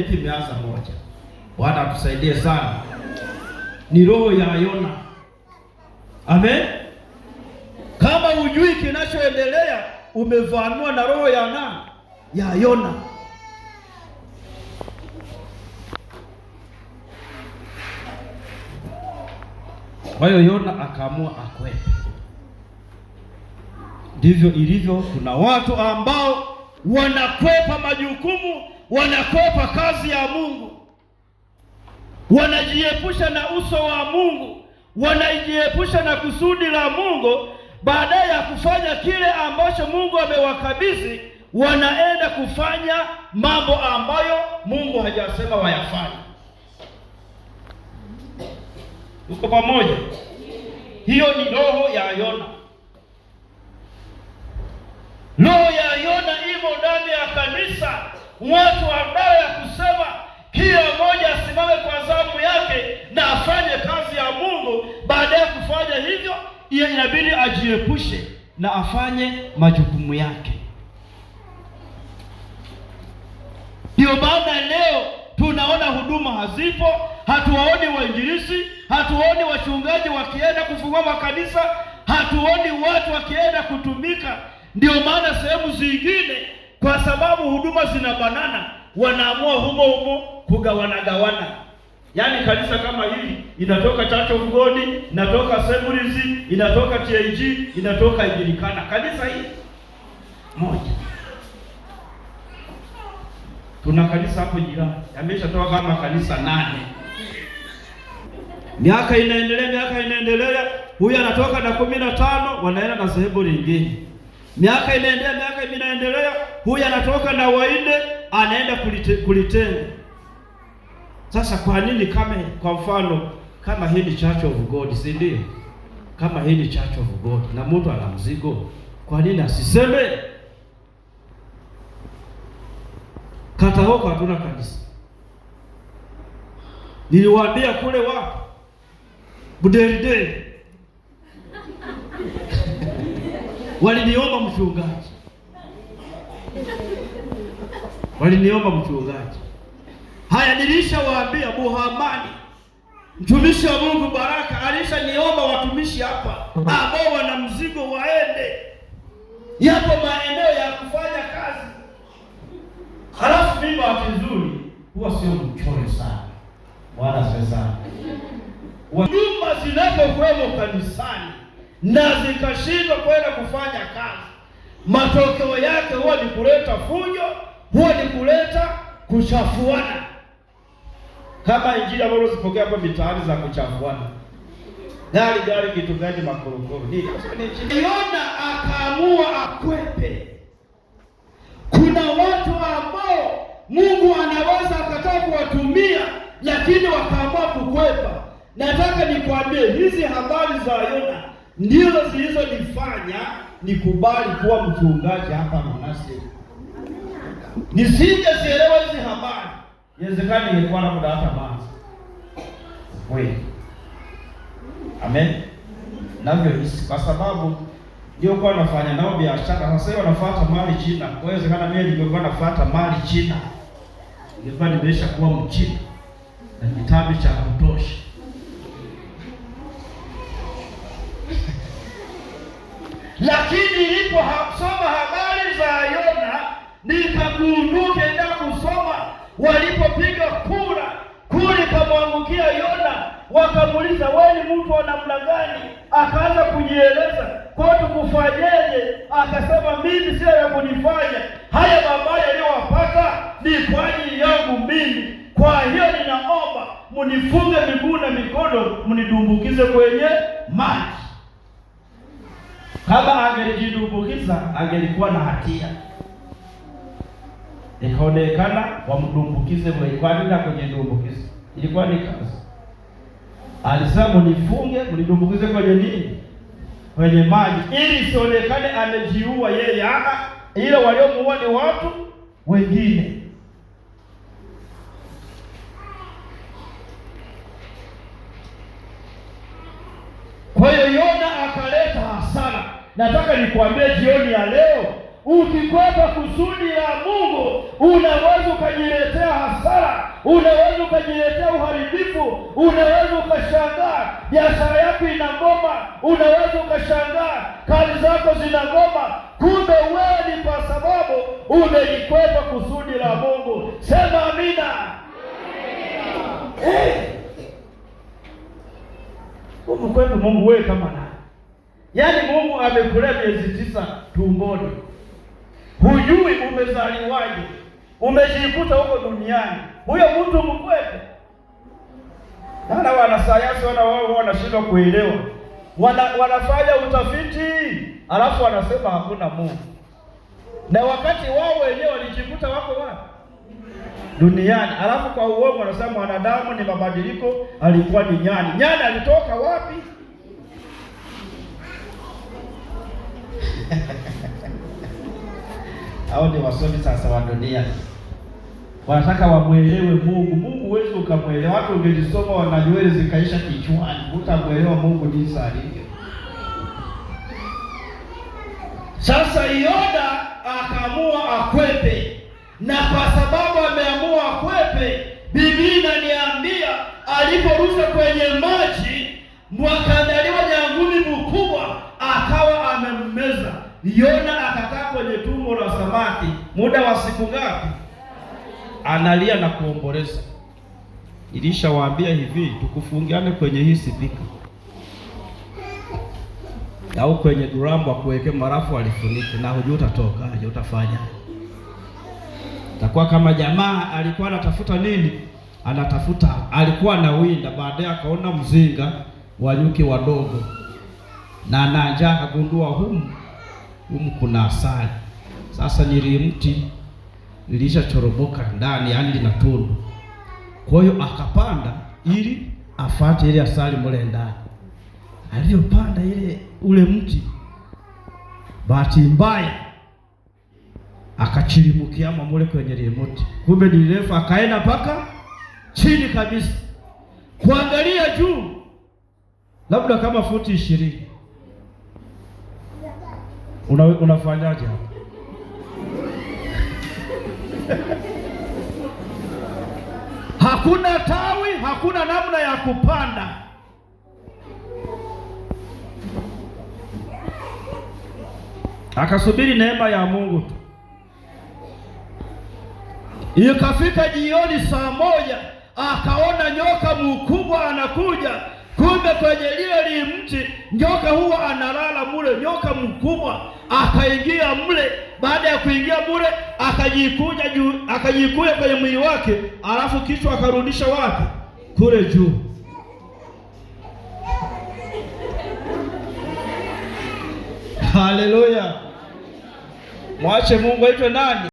nipi imeanza moja. Bwana atusaidie sana. Ni roho ya Yona. Amen. Kama hujui kinachoendelea, umevamiwa na roho ya nani? Ya Yona. Kwa hiyo Yona akaamua akwepe. Ndivyo ilivyo. Kuna watu ambao wanakwepa majukumu, wanakwepa kazi ya Mungu, wanajiepusha na uso wa Mungu, wanajiepusha na kusudi la Mungu. Baadaye ya kufanya kile ambacho Mungu amewakabidhi, wanaenda kufanya mambo ambayo Mungu hajasema wayafanye. Uko pamoja? Hiyo ni roho ya Yona. Roho ya Yona imo ndani ya kanisa. Watu ambao ya kusema kila mmoja asimame kwa zamu yake na afanye kazi ya Mungu. Baada ya kufanya hivyo, inabidi ajiepushe na afanye majukumu yake. Ndio maana leo tunaona huduma hazipo, hatuwaoni wainjilisti, hatuoni wachungaji wakienda kufungua makanisa, hatuoni watu wakienda kutumika. Ndio maana sehemu zingine, kwa sababu huduma zinabanana, wanaamua humo humo kugawana. Yaani kanisa kama hili inatoka Church of God, inatoka Assemblies, inatoka TAG, inatoka Anglikana. Kanisa hili moja. Tuna kanisa hapo jirani, yameshatoka kama kanisa 8. Miaka inaendelea, huyu anatoka na 15, wanaenda na sehemu nyingine. Miaka inaendelea, huyu anatoka na 4, anaenda kulitenga. Sasa kwa nini kama kwa mfano kama hii ni Church of God, si ndio? Kama hii ni Church of God na mtu ana mzigo, kwa nini asiseme? Katahoka hatuna kanisa. Niliwaambia kule wapi? Buderide. Waliniomba mchungaji. Haya, nilishawaambia Muhamadi, mtumishi wa Mungu Baraka, alishaniomba watumishi hapa ambao wana mzigo waende. Yapo maeneo ya kufanya kazi. Halafu mimi bahati nzuri huwa sio mchore sana. Bwana sasa. Huduma zinapokuwemo kanisani na zikashindwa kwenda kufanya kazi, matokeo yake huwa ni kuleta fujo, huwa ni kuleta kuchafuana. Kama injili ambazo zipokea hapo mitaani za kuchafuana. Gari kitu gani makorokoro. Yona akaamua akwepe. Kuna watu ambao Mungu anaweza akataa kuwatumia, lakini wakaamua kukwepa. Nataka nikwambie hizi habari za Yona ndizo zilizonifanya nikubali kuwa mchungaji hapa Monasteri. Nisingezielewa hizi habari, inawezekana ningekuwa na muda hata maana. Kweli. Amen. Navyo hisi kwa sababu ndio kwa nafanya nao biashara. Sasa wanafuata mali China. Inawezekana mimi ningekuwa nafuata mali China, ningekuwa nimesha kuwa Mchina na kitabu cha kutosha. Lakini niliposoma habari za Yona, nikagunduka enda kusoma walipopiga kura kamwangukia Yona, wakamuuliza wewe ni mtu wa namna gani? Akaanza kujieleza, kwa tukufanyeje? Akasema mimi sio ya kunifanya, haya mabaya yaliyowapata ni kwa ajili yangu mimi. Kwa hiyo ninaomba mnifunge miguu na mikono, mnidumbukize kwenye maji. Kama angelijidumbukiza angelikuwa na hatia. Ikaonekana wamdumbukize kwenye dumbukizo. Ilikuwa ni kazi. Alisema mnifunge, mnidumbukize kwenye nini? Kwenye maji, ili isionekane amejiua yeye. Ile waliomuua ni watu wengine. Kwa hiyo Yona akaleta hasara. Nataka nikwambie jioni ya leo, ukikwepa kusudi la Mungu, unaweza ukajiletea hasara, unaweza ukajiletea uharibifu, unaweza ukashangaa biashara yako inagoma, unaweza ukashangaa kazi zako zinagoma. Kumbe wewe ni kwa sababu umelikwepa kusudi la Mungu. Sema amina. Umkwepe Mungu wewe kama nani? Yaani Mungu amekulea miezi 9 tumboni. Hujui umezaliwaje, umejikuta huko duniani. Huyo mtu mkwepe. Wanasayansi wao wanashindwa kuelewa. Wanafanya utafiti, alafu wanasema hakuna Mungu. Na wakati wao wenyewe walijikuta wako wapi? Duniani. Alafu kwa uongo wanasema mwanadamu ni mabadiliko, alikuwa ni nyani. Nyani alitoka wapi? Hao ni wasomi sasa wa dunia. Wanataka wamuelewe Mungu. Mungu huwezi ukamwelewa. Watu ungelisoma wana nywele zikaisha kichwani, utamuelewa Mungu jinsi alivyo. Sasa Yona akaamua akwepe. Na kwa sababu ameamua akwepe, Biblia inaniambia aliporusha kwenye maji, mwakaandaliwa nyangumi mkubwa akawa amemmeza. Yona akakaa kwenye tumbo la samaki muda wa siku ngapi? Analia na kuomboleza. Ilishawaambia hivi, tukufungiane kwenye hii sipika au kwenye durambo akuweke marafu alifunike, na hujui utatoka aje, utafanya. Takuwa kama jamaa alikuwa anatafuta nini? Alikuwa anawinda, baadaye akaona mzinga wa nyuki wadogo, na anaanza akagundua humu kuna asali. Sasa nilimti lilishachoroboka ndani, yani lina tundu. Kwa hiyo akapanda ili afate ile asali mule ndani. Aliyopanda ule mti, bahati mbaya akachilimukia mule kwenye ile mti. Kumbe nirefu, akaenda mpaka chini kabisa. Kuangalia juu labda kama futi 20. Unafanyaje hapo? Hakuna tawi, hakuna namna ya kupanda. Akasubiri neema ya Mungu tu. Ikafika jioni saa 1, akaona nyoka mkubwa anakuja. Kumbe kwenye lile mti nyoka huwa analala mule, nyoka mkubwa. Akaingia mule, baada ya kuingia mule akajikuja kwenye mwili wake, alafu kichwa akarudisha wapi? Kule juu. Haleluya. Mwache Mungu aitwe nani?